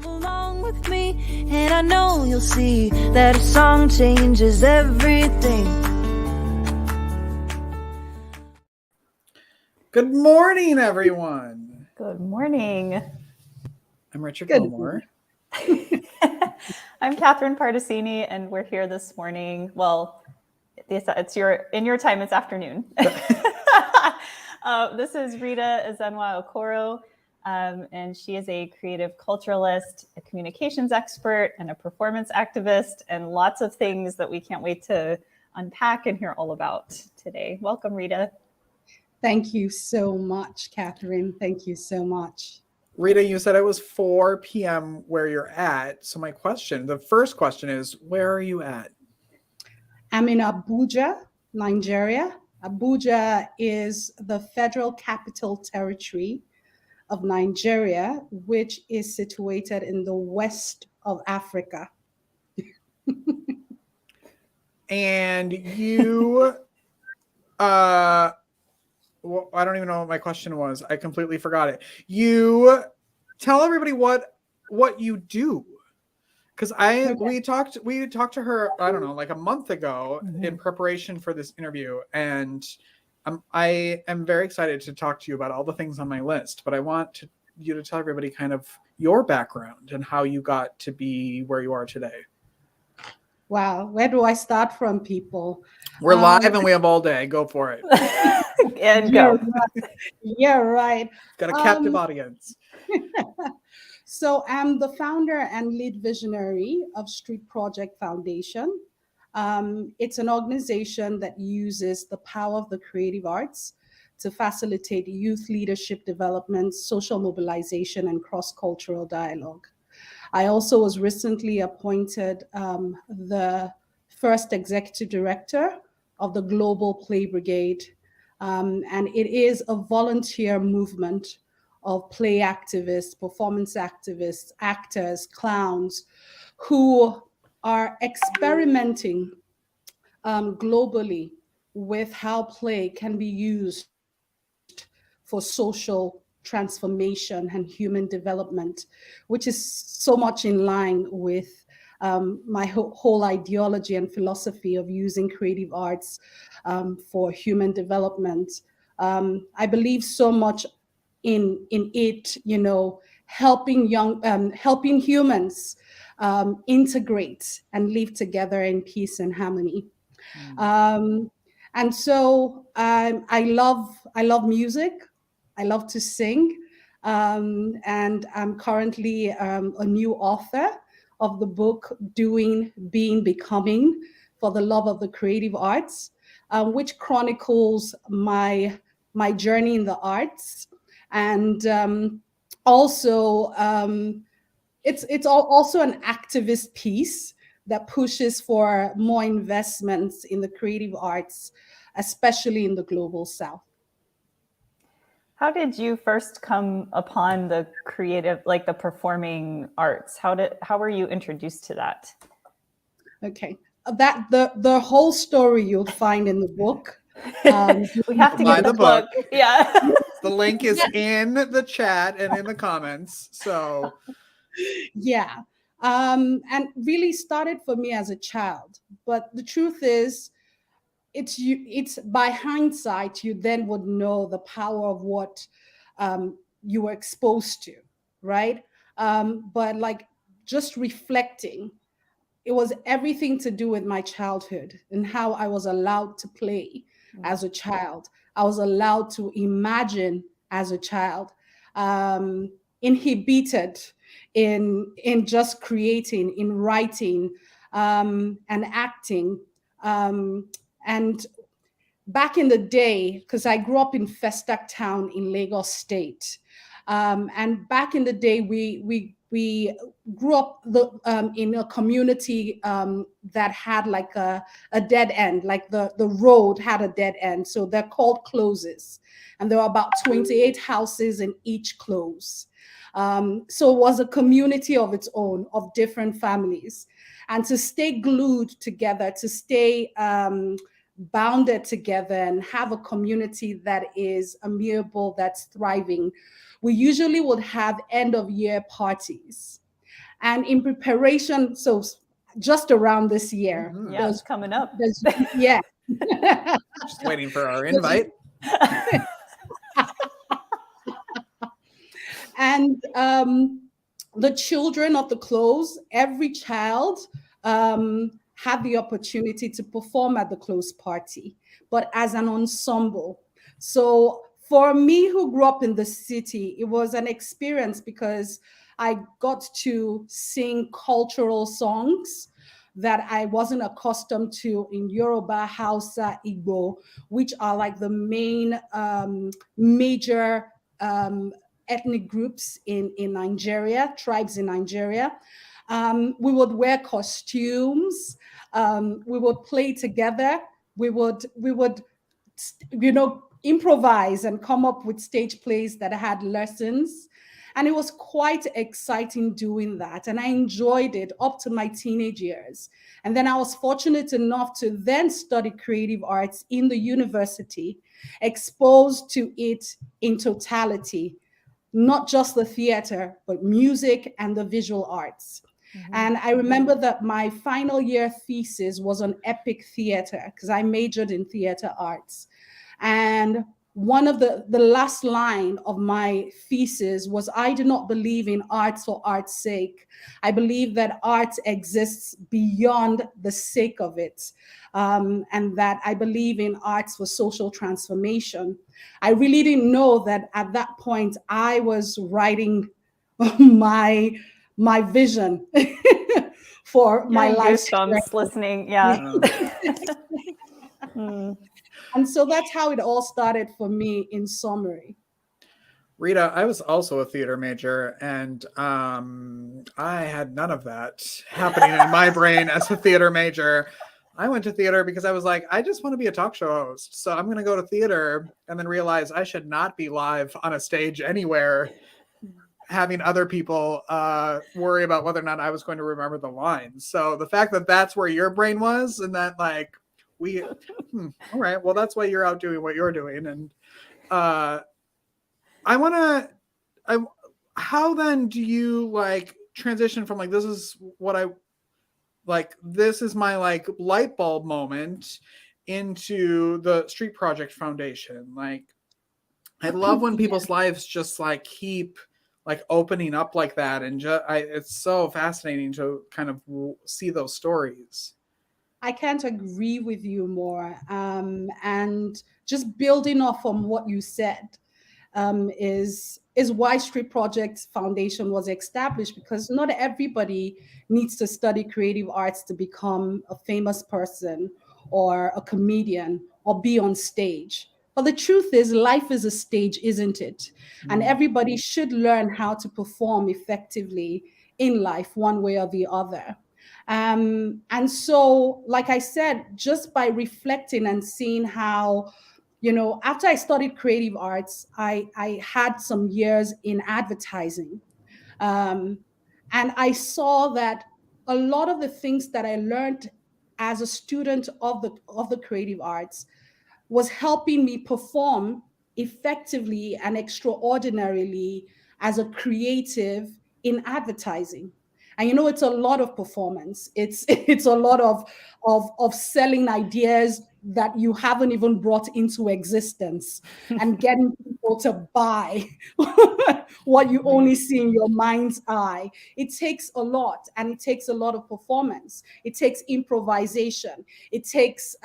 Come along with me, and I know you'll see that a song changes everything. Good morning, everyone. Good morning. I'm Richard Gilmore. I'm Catherine Pardesini, and we're here this morning. Well, it's in your time, it's afternoon. This is Rita Ezenwa-Okoro, and she is a creative culturalist, a communications expert, and a performance activist, and lots of things that we can't wait to unpack and hear all about today. Welcome, Rita. Thank you so much, Catherine. Thank you so much. Rita, you said it was 4 p.m. where you're at. So the first question is, where are you at? I'm in Abuja, Nigeria. Abuja is the Federal Capital Territory of Nigeria, which is situated in the west of Africa. And you, well, I don't even know what my question was. I completely forgot it. You tell everybody what you do. Because we talked to her, I don't know, like a month ago in preparation for this interview. And I am very excited to talk to you about all the things on my list. But I want you to tell everybody kind of your background and how you got to be where you are today. Wow, where do I start from, people? We're live and we have all day. Go for it. And go. Yeah, right. Got a captive audience. So I'm the founder and lead visionary of Street Project Foundation. It's an organization that uses the power of the creative arts to facilitate youth leadership development, social mobilization, and cross-cultural dialogue. I also was recently appointed the first executive director of the Global Play Brigade, and it is a volunteer movement of play activists, performance activists, actors, clowns, who are experimenting globally with how play can be used for social transformation and human development, which is so much in line with my whole ideology and philosophy of using creative arts for human development. I believe so much in it, helping humans integrate and live together in peace and harmony. And so I love music. I love to sing, and I'm currently a new author of the book Doing, Being, Becoming for the Love of the Creative Arts, which chronicles my journey in the arts. And also, it's also an activist piece that pushes for more investments in the creative arts, especially in the global South. How did you first come upon the creative, like the performing arts? How were you introduced to that? Okay, that the whole story you'll find in the book. We have to get the book. Yeah. The link is in the chat and in the comments. So yeah. And really started for me as a child. But the truth is, it's by hindsight, you then would know the power of what you were exposed to, right? But like just reflecting, it was everything to do with my childhood and how I was allowed to play as a child. I was allowed to imagine as a child, inhibited in just creating, in writing, and acting. And back in the day, because I grew up in Festac Town in Lagos State, and back in the day, we grew up in a community that had like a dead end, like the road had a dead end. So they're called closes. And there were about 28 houses in each close. So it was a community of its own, of different families. And to stay glued together, to stay bounded together and have a community that is amiable, that's thriving, we usually would have end of year parties. And in preparation, so just around this year, Mhm. Yeah, it's coming up. yeah. Just waiting for our invite. And the children of the close, every child had the opportunity to perform at the close party, but as an ensemble. So for me, who grew up in the city, it was an experience because I got to sing cultural songs that I wasn't accustomed to in Yoruba, Hausa, Igbo, which are like the main major ethnic groups in Nigeria, tribes in Nigeria. We would wear costumes. We would play together. We would, improvise and come up with stage plays that had lessons. And it was quite exciting doing that. And I enjoyed it up to my teenage years. And then I was fortunate enough to then study creative arts in the university, exposed to it in totality, not just the theater, but music and the visual arts. And I remember that my final year thesis was on epic theater because I majored in theater arts. And one of the last line of my thesis was, I do not believe in arts for art's sake. I believe that art exists beyond the sake of it. And that I believe in arts for social transformation. I really didn't know that at that point I was writing my vision for my Getting life. goosebumps listening. Yeah. And so that's how it all started for me in summary. Rita, I was also a theater major, and I had none of that happening in my brain as a theater major. I went to theater because I was like, I just want to be a talk show host. So I'm going to go to theater and then realize I should not be live on a stage anywhere, having other people worry about whether or not I was going to remember the lines. So the fact that that's where your brain was, and that like all right, well, that's why you're out doing what you're doing. And how then do you like transition from like, this is what I like, this is my like light bulb moment, into the Street Project Foundation? Like, I love when people's lives just like keep like opening up like that. And it's so fascinating to kind of see those stories. I can't agree with you more. And just building off on what you said, is why Street Project Foundation was established, because not everybody needs to study creative arts to become a famous person or a comedian or be on stage. But the truth is, life is a stage, isn't it? And everybody should learn how to perform effectively in life, one way or the other. And so, like I said, just by reflecting and seeing how, after I studied creative arts, I had some years in advertising. And I saw that a lot of the things that I learned as a student of the creative arts was helping me perform effectively and extraordinarily as a creative in advertising. And it's a lot of performance. It's a lot of selling ideas that you haven't even brought into existence and getting people to buy what you only see in your mind's eye. It takes a lot, and it takes a lot of performance. It takes improvisation. It takes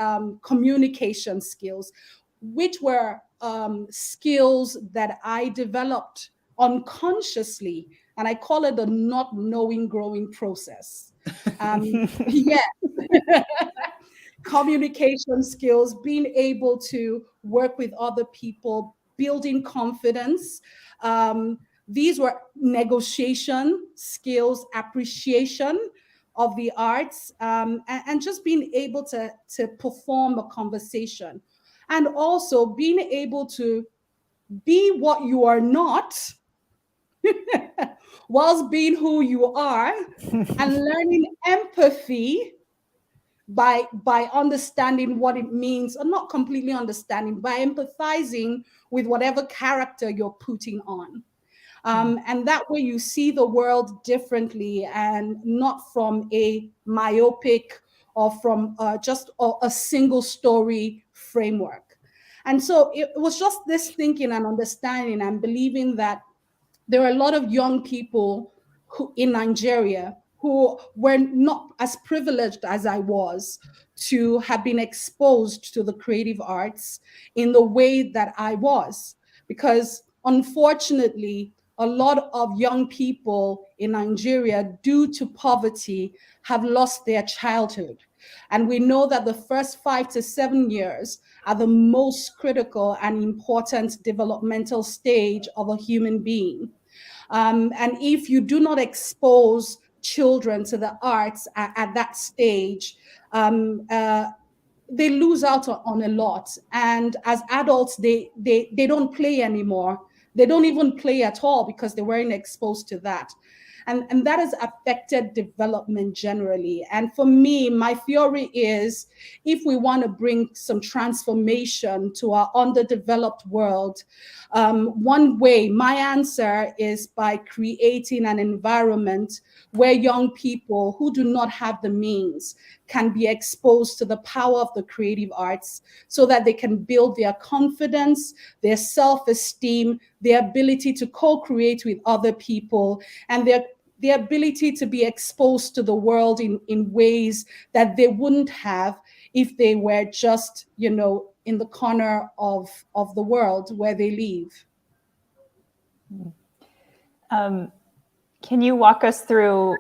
communication skills, which were skills that I developed unconsciously, and I call it the not knowing growing process. Yeah. Communication skills, being able to work with other people, building confidence. These were negotiation skills, appreciation of the arts, and just being able to perform a conversation. And also being able to be what you are not whilst being who you are, and learning empathy by understanding what it means, or not completely understanding, by empathizing with whatever character you're putting on. And that way you see the world differently and not from a myopic or from just a single story framework. And so it was just this thinking and understanding and believing that there are a lot of young people who in Nigeria who were not as privileged as I was to have been exposed to the creative arts in the way that I was. Because unfortunately, a lot of young people in Nigeria, due to poverty, have lost their childhood. And we know that the first 5 to 7 years are the most critical and important developmental stage of a human being. And if you do not expose children to the arts at that stage, they lose out on a lot. And as adults, they don't play anymore. They don't even play at all because they weren't exposed to that. And that has affected development generally. And for me, my theory is if we want to bring some transformation to our underdeveloped world, one way, my answer is by creating an environment where young people who do not have the means can be exposed to the power of the creative arts so that they can build their confidence, their self-esteem, their ability to co-create with other people, and their ability to be exposed to the world in ways that they wouldn't have if they were just, in the corner of the world where they live. Can you walk us through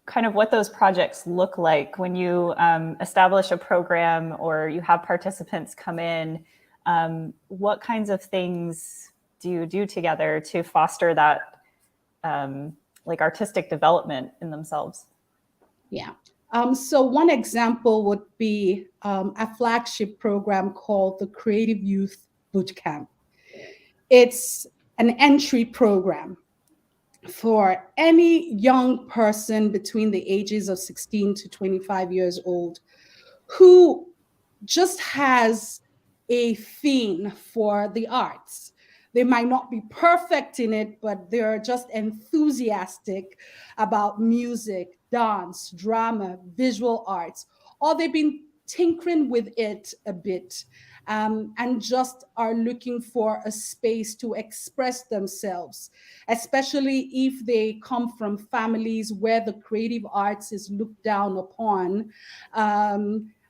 kind of what those projects look like when you establish a program or you have participants come in? What kinds of things do you do together to foster that like artistic development in themselves? Yeah. So one example would be a flagship program called the Creative Youth Bootcamp. It's an entry program for any young person between the ages of 16 to 25 years old who just has a theme for the arts. They might not be perfect in it, but they're just enthusiastic about music, dance, drama, visual arts, or they've been tinkering with it a bit and just are looking for a space to express themselves, especially if they come from families where the creative arts is looked down upon.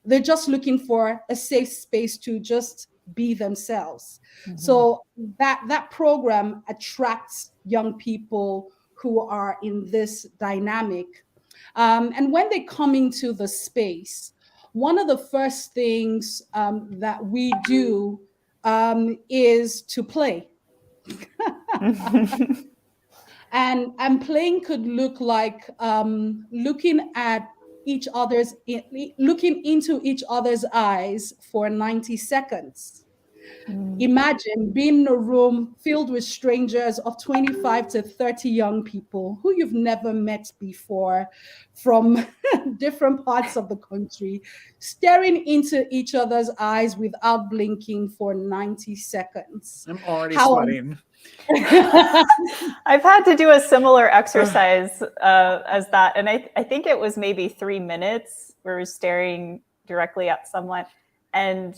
They're just looking for a safe space to just be themselves. Mm-hmm. So that program attracts young people who are in this dynamic. And when they come into the space, one of the first things that we do is to play. And playing could look like looking into each other's eyes for 90 seconds. Imagine being in a room filled with strangers of 25 to 30 young people who you've never met before from different parts of the country, staring into each other's eyes without blinking for 90 seconds. I'm already sweating. I've had to do a similar exercise as that. And I think it was maybe 3 minutes where we're staring directly at someone. And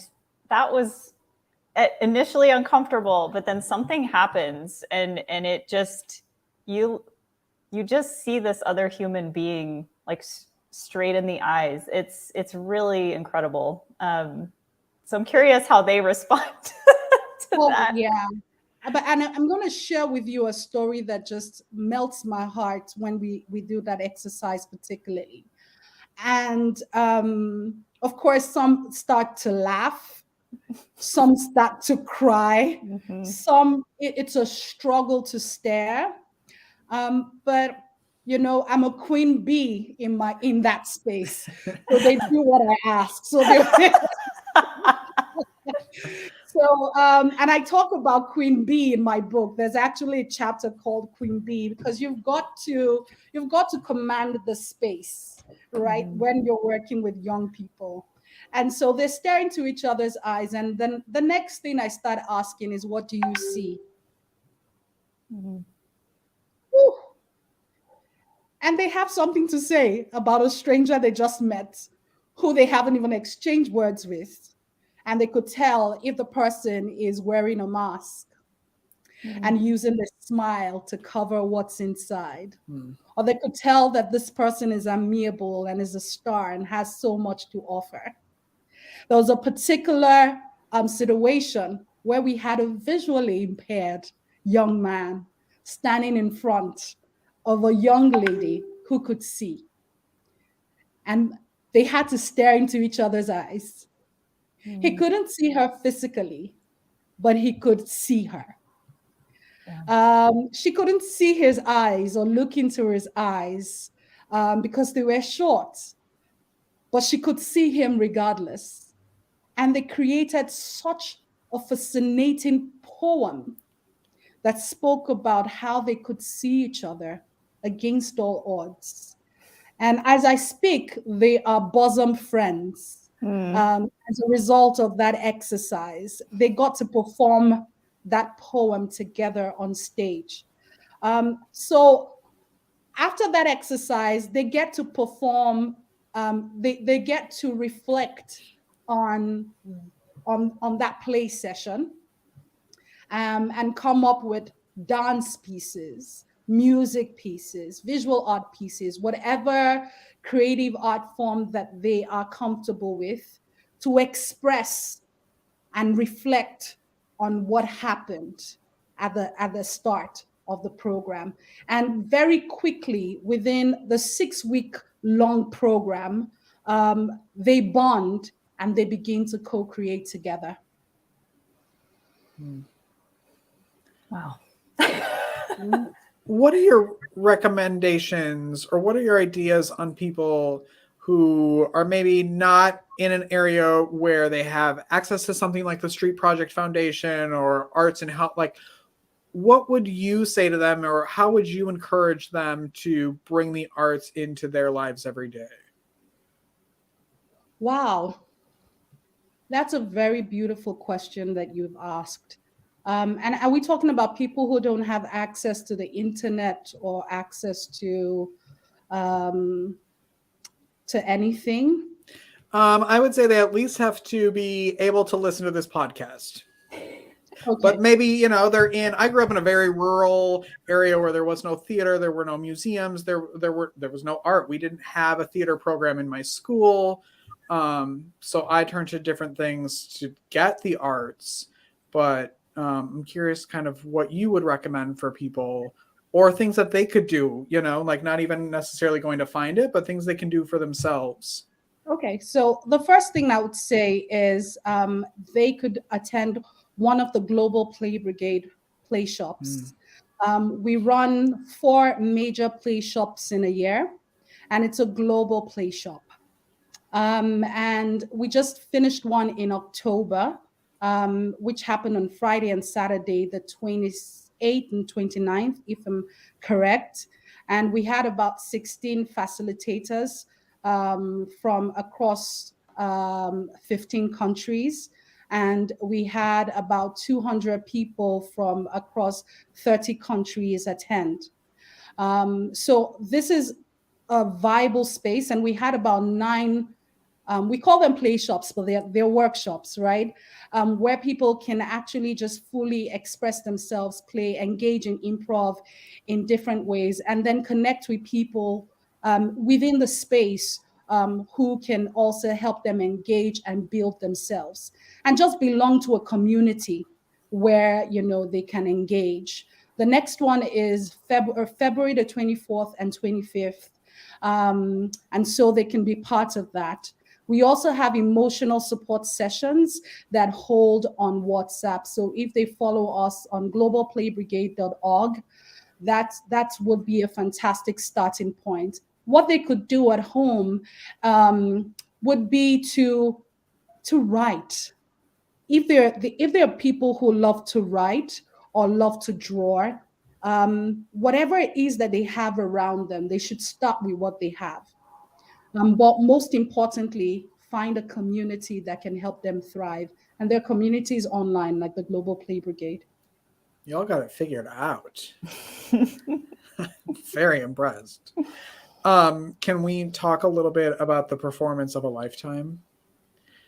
that was initially uncomfortable, but then something happens and it just, you just see this other human being like straight in the eyes. It's really incredible. So I'm curious how they respond to that. Yeah. And I'm going to share with you a story that just melts my heart when we do that exercise particularly. And of course, some start to laugh, some start to cry, mm-hmm. Some it's a struggle to stare. But I'm a queen bee in that space, so they do what I ask. So they. So, and I talk about Queen Bee in my book. There's actually a chapter called Queen Bee because you've got to command the space, right? Mm-hmm. When you're working with young people. And so they're staring to each other's eyes. And then the next thing I start asking is, what do you see? Mm-hmm. and they have something to say about a stranger they just met who they haven't even exchanged words with. And they could tell if the person is wearing a mask and using the smile to cover what's inside. Or they could tell that this person is amiable and is a star and has so much to offer. There was a particular situation where we had a visually impaired young man standing in front of a young lady who could see. And they had to stare into each other's eyes. He couldn't see her physically, but he could see her. She couldn't see his eyes or look into his eyes because they were short, but she could see him regardless. And they created such a fascinating poem that spoke about how they could see each other against all odds. And as I speak, they are bosom friends. As a result of that exercise, they got to perform that poem together on stage. So after that exercise, they get to perform, they get to reflect on that play session and come up with dance pieces, music pieces, visual art pieces, whatever creative art form that they are comfortable with, to express and reflect on what happened at the start of the program. And very quickly, within the 6-week long program, they bond and they begin to co-create together. Wow. What are your recommendations, or what are your ideas on people who are maybe not in an area where they have access to something like the Street Project Foundation or arts and health? Like, what would you say to them, or how would you encourage them to bring the arts into their lives every day? Wow. That's a very beautiful question that you've asked. And are we talking about people who don't have access to the internet or access to anything? I would say they at least have to be able to listen to this podcast. Okay. But maybe, I grew up in a very rural area where there was no theater, there were no museums, there was no art. We didn't have a theater program in my school. So I turned to different things to get the arts. But I'm curious kind of what you would recommend for people, or things that they could do, like not even necessarily going to find it, but things they can do for themselves. Okay, so the first thing I would say is they could attend one of the Global Play Brigade play shops. We run 4 major play shops in a year, and it's a global play shop. And we just finished one in October, which happened on Friday and Saturday, the 28th and 29th, if I'm correct. And we had about 16 facilitators from across 15 countries. And we had about 200 people from across 30 countries attend. So this is a viable space. And we had about 9, we call them play shops, but they're workshops, right? Where people can actually just fully express themselves, play, engage in improv in different ways, and then connect with people within the space who can also help them engage and build themselves and just belong to a community where, they can engage. The next one is February the 24th and 25th. And so they can be part of that. We also have emotional support sessions that hold on WhatsApp. So if they follow us on globalplaybrigade.org, that would be a fantastic starting point. What they could do at home would be to write. If there are people who love to write or love to draw, whatever it is that they have around them, they should start with what they have. But most importantly, find a community that can help them thrive. And their communities online, like the Global Play Brigade. Y'all got it figured out. Very impressed. Can we talk a little bit about the performance of a lifetime?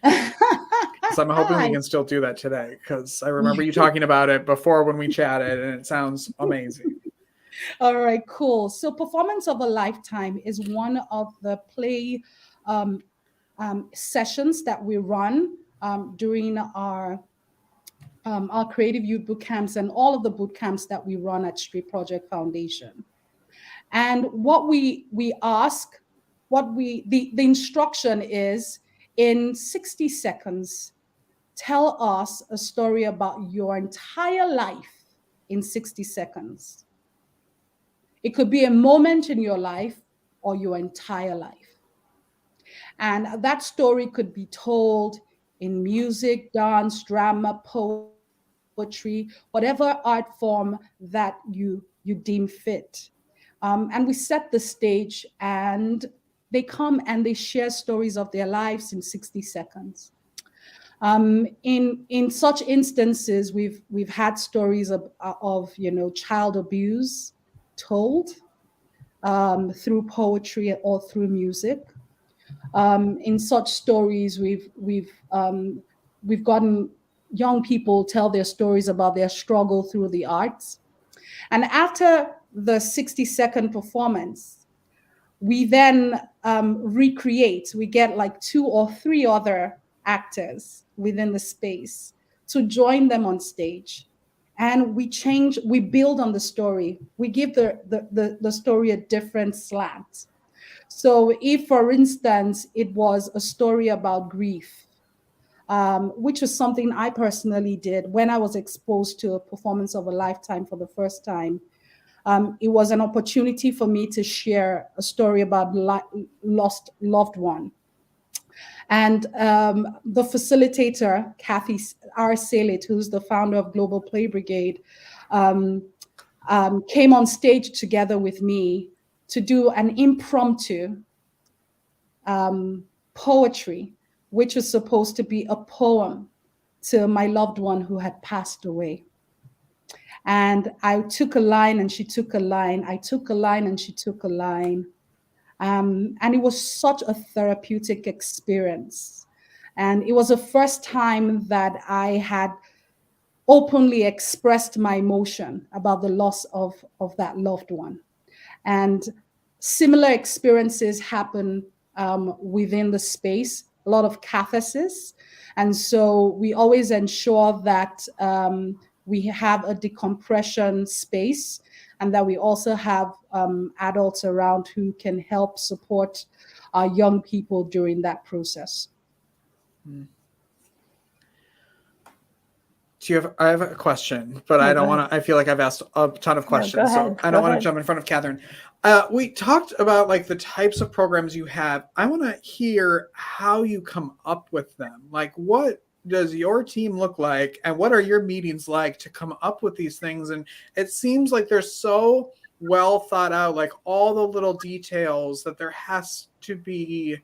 So I'm hoping we can still do that today, because I remember you talking about it before when we chatted, and it sounds amazing. All right, cool. So Performance of a Lifetime is one of the play sessions that we run during our creative youth boot camps and all of the boot camps that we run at Street Project Foundation. And what we ask, the instruction is, in 60 seconds, tell us a story about your entire life in 60 seconds. It could be a moment in your life or your entire life. And that story could be told in music, dance, drama, poetry, whatever art form that you deem fit. And we set the stage, and they come and they share stories of their lives in 60 seconds. In such instances, we've had stories of child abuse told through poetry or through music. In such stories, we've gotten young people tell their stories about their struggle through the arts. And after the 60-second performance, we then recreate. We get like 2 or 3 other actors within the space to join them on stage. And we build on the story. We give the story a different slant. So if, for instance, it was a story about grief, which was something I personally did when I was exposed to a Performance of a Lifetime for the first time, it was an opportunity for me to share a story about lost loved one. And the facilitator, Kathy R. Salit, who's the founder of Global Play Brigade, came on stage together with me to do an impromptu poetry, which was supposed to be a poem to my loved one who had passed away. And I took a line and she took a line. I took a line and she took a line. And it was such a therapeutic experience. And it was the first time that I had openly expressed my emotion about the loss of that loved one. And similar experiences happen within the space, a lot of catharsis. And so we always ensure that we have a decompression space, and that we also have adults around who can help support our young people during that process. I have a question, but I don't want to, I feel like I've asked a ton of questions, so I don't want to jump in front of Catherine. We talked about like the types of programs you have. I want to hear how you come up with them. Like, what does your team look like, and what are your meetings like to come up with these things? And it seems like they're so well thought out, like all the little details that there has to be.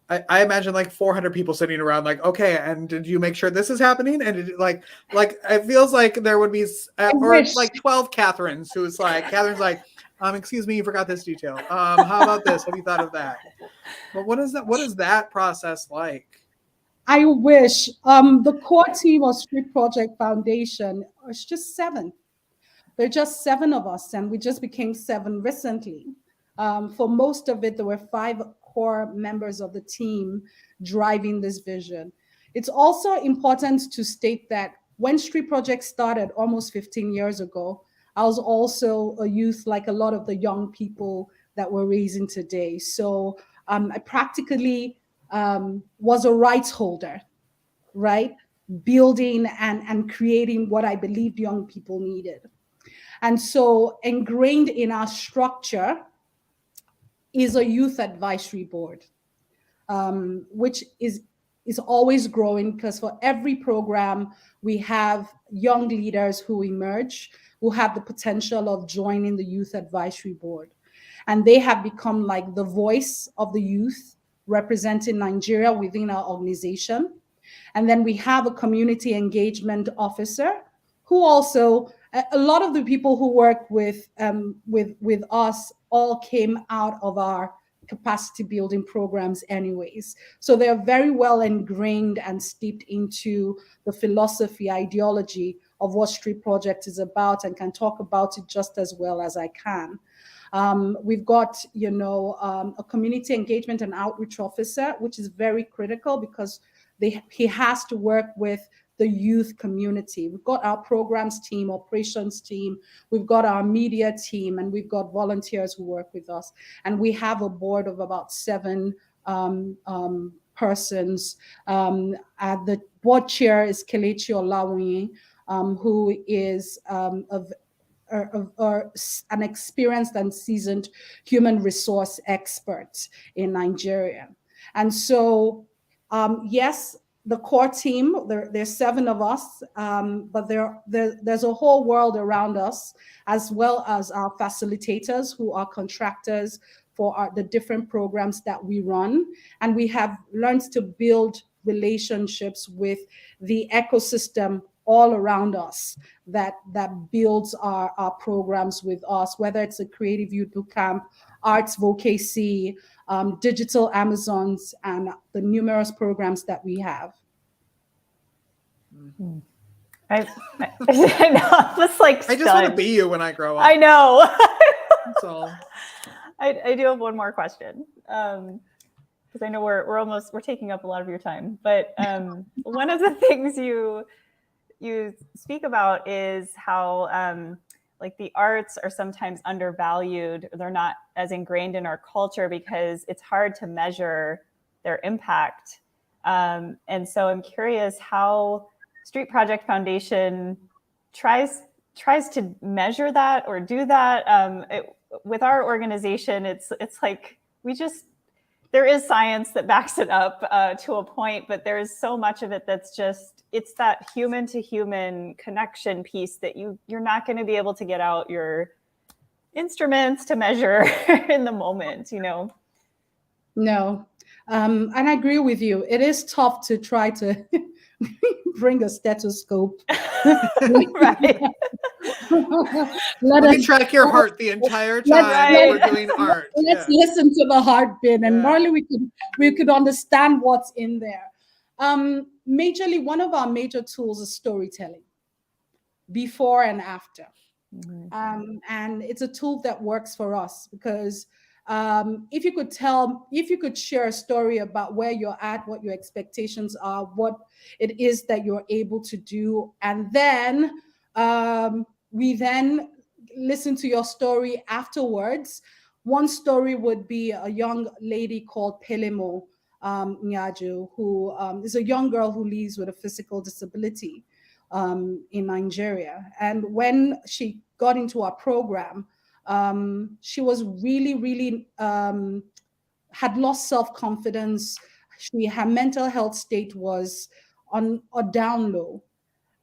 I imagine like 400 people sitting around like, okay, and did you make sure this is happening? And it, like it feels like there would be or like 12 Catherines who's like, Catherine's like, excuse me, you forgot this detail. How about this? Have you thought of that? But what is that process like? I wish. The core team of Street Project Foundation is just 7. There are just 7 of us, and we just became 7 recently. For most of it, there were 5 core members of the team driving this vision. It's also important to state that when Street Project started almost 15 years ago, I was also a youth like a lot of the young people that we're raising today. So I practically was a rights holder, right? Building and creating what I believed young people needed. And so ingrained in our structure is a youth advisory board, which is always growing, because for every program, we have young leaders who emerge, who have the potential of joining the youth advisory board. And they have become like the voice of the youth representing Nigeria within our organization. And then we have a community engagement officer who also a lot of the people who work with us all came out of our capacity building programs anyways. So they're very well ingrained and steeped into the philosophy, ideology of what Street Project is about, and can talk about it just as well as I can. We've got, a community engagement and outreach officer, which is very critical because he has to work with the youth community. We've got our programs team, operations team, we've got our media team, and we've got volunteers who work with us. And we have a board of about 7 persons. The board chair is Kelechi Olawuyi, who is an experienced and seasoned human resource expert in Nigeria. And so, yes, the core team, there's 7 of us, but there's a whole world around us, as well as our facilitators who are contractors for the different programs that we run. And we have learned to build relationships with the ecosystem all around us that builds our programs with us, whether it's a Creative Youth Bootcamp, Arts Vocacy, Digital Amazons, and the numerous programs that we have. I was like, I just want to be you when I grow up. I know. That's all. I do have one more question, because I know we're taking up a lot of your time. But one of the things you speak about is how like the arts are sometimes undervalued. They're not as ingrained in our culture because it's hard to measure their impact. And so I'm curious how Street Project Foundation tries to measure that or do that. With our organization, it's like there is science that backs it up to a point, but there is so much of it that's it's that human to human connection piece that you're not going to be able to get out your instruments to measure in the moment, No. And I agree with you. It is tough to try to bring a stethoscope. Right. Let me track your heart the entire time we're doing art. Let's listen to the heartbeat, and normally we could understand what's in there. Majorly, one of our major tools is storytelling, before and after. Mm-hmm. And it's a tool that works for us because if you could share a story about where you're at, what your expectations are, what it is that you're able to do, and then we then listen to your story afterwards. One story would be a young lady called Pelemo Nyaju, who is a young girl who lives with a physical disability in Nigeria. And when she got into our program, she was really had lost self-confidence. Her mental health state was on a down low.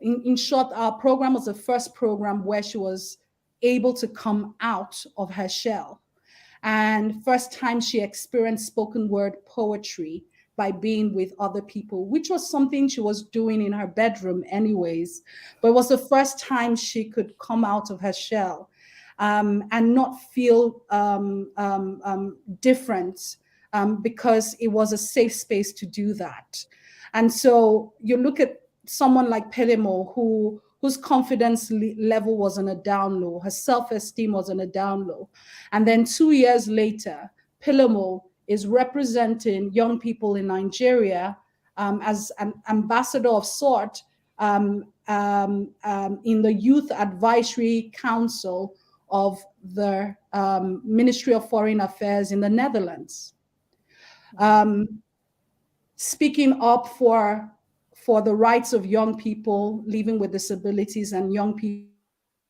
In short, our program was the first program where she was able to come out of her shell. And first time she experienced spoken word poetry by being with other people, which was something she was doing in her bedroom anyways. But it was the first time she could come out of her shell and not feel different because it was a safe space to do that. And so you look at someone like Pelemo, whose confidence level was on a down low, her self-esteem was on a down low. And then 2 years later, Pelemo is representing young people in Nigeria as an ambassador of sort in the Youth Advisory Council of the Ministry of Foreign Affairs in the Netherlands. Speaking up for the rights of young people living with disabilities and young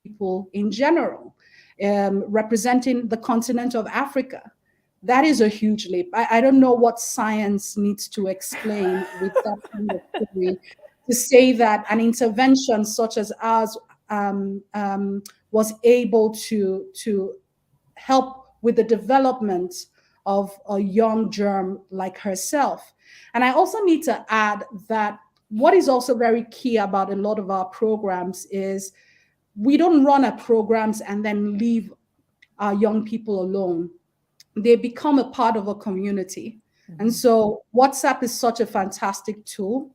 people in general, representing the continent of Africa. That is a huge leap. I don't know what science needs to explain with that kind of theory to say that an intervention such as ours was able to help with the development of a young germ like herself. And I also need to add that what is also very key about a lot of our programs is we don't run our programs and then leave our young people alone. They become a part of a community. And so WhatsApp is such a fantastic tool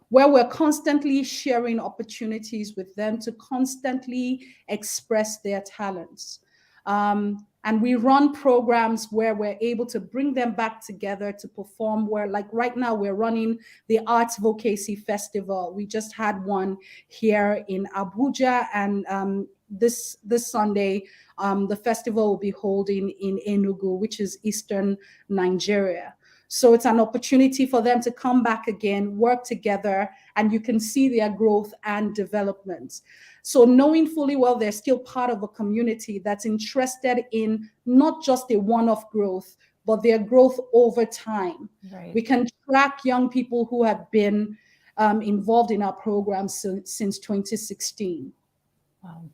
where we're constantly sharing opportunities with them to constantly express their talents. And we run programs where we're able to bring them back together to perform, where like right now we're running the Arts Vocacy Festival. We just had one here in Abuja, and this Sunday, the festival will be holding in Enugu, which is Eastern Nigeria. So it's an opportunity for them to come back again, work together, and you can see their growth and development. So knowing fully well they're still part of a community that's interested in not just a one-off growth, but their growth over time. Right. We can track young people who have been involved in our program since 2016,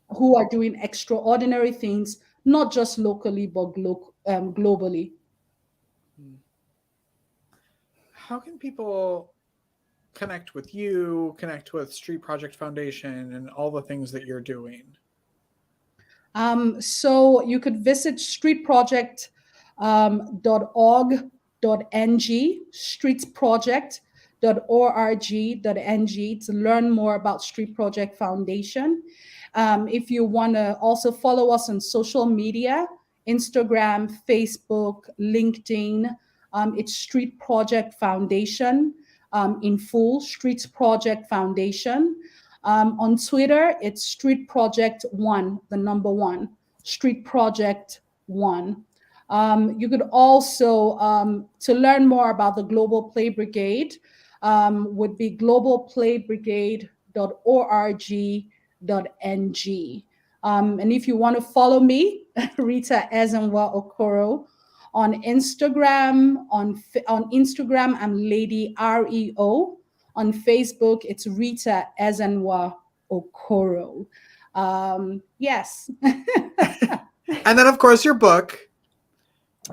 who are doing extraordinary things, not just locally, but globally. How can people connect with you, connect with Street Project Foundation, and all the things that you're doing? So you could visit streetproject.org.ng, streetsproject.org.ng to learn more about Street Project Foundation. If you want to also follow us on social media, Instagram, Facebook, LinkedIn, it's Street Project Foundation. In full, Streets Project Foundation. On Twitter, it's Street Project 1, the number 1, Street Project 1. You could also, to learn more about the Global Play Brigade, would be globalplaybrigade.org.ng. And if you want to follow me, Rita Ezenwa-Okoro, on Instagram, on Instagram, I'm Lady REO. On Facebook, it's Rita Ezenwa-Okoro. Yes. And then, of course, your book.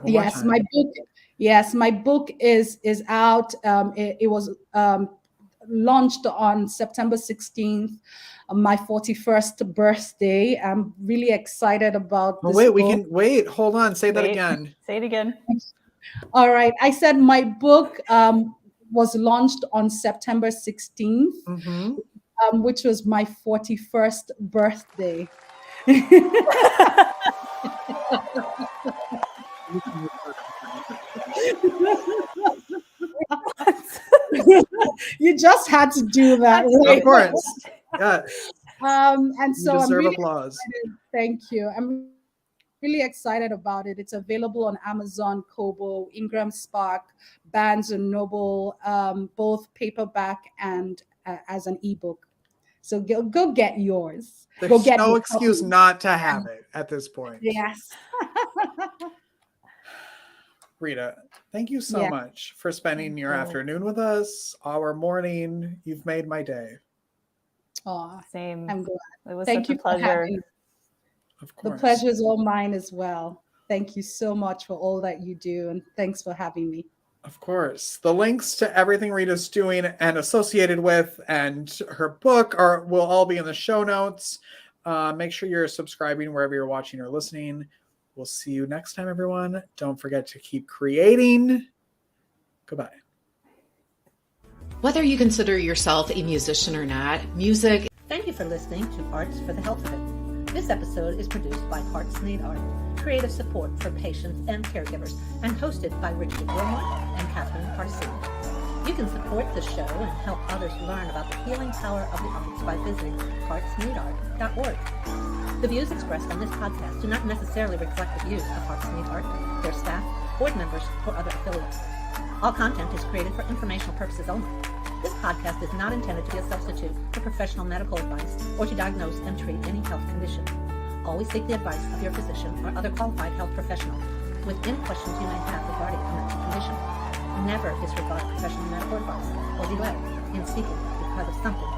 Yes, my book. Yes, my book is out. It was launched on September 16th, my 41st birthday. I'm really excited about this book. We can wait. Hold on. Say that again. Say it again. All right. I said my book was launched on September 16th, which was my 41st birthday. You just had to do that, right? Of course. Yeah. And so you deserve I'm really applause. excited. Thank you. I'm really excited about it. It's available on Amazon, Kobo, Ingram Spark, Barnes and Noble, both paperback and as an ebook. So go get yours. There's no excuse not to have it at this point. Yes. Rita, thank you so much for spending your afternoon with us, our morning. You've made my day. Oh, same. I'm glad. It was Thank such you a pleasure. Of course. The pleasure is all mine as well. Thank you so much for all that you do, and thanks for having me. Of course. The links to everything Rita's doing and associated with and her book will all be in the show notes. Make sure you're subscribing wherever you're watching or listening. We'll see you next time, everyone. Don't forget to keep creating. Goodbye. Whether you consider yourself a musician or not, music. Thank you for listening to Arts for the Health of It. This episode is produced by Hearts Need Art, creative support for patients and caregivers, and hosted by Richard Wilmot and Catherine Parson. You can support the show and help others learn about the healing power of the arts by visiting heartsneedart.org. The views expressed on this podcast do not necessarily reflect the views of Hearts Need Art, their staff, board members, or other affiliates. All content is created for informational purposes only. This podcast is not intended to be a substitute for professional medical advice or to diagnose and treat any health condition. Always seek the advice of your physician or other qualified health professional with any questions you may have regarding a medical condition. Never disregard professional medical advice or delay in seeking because of something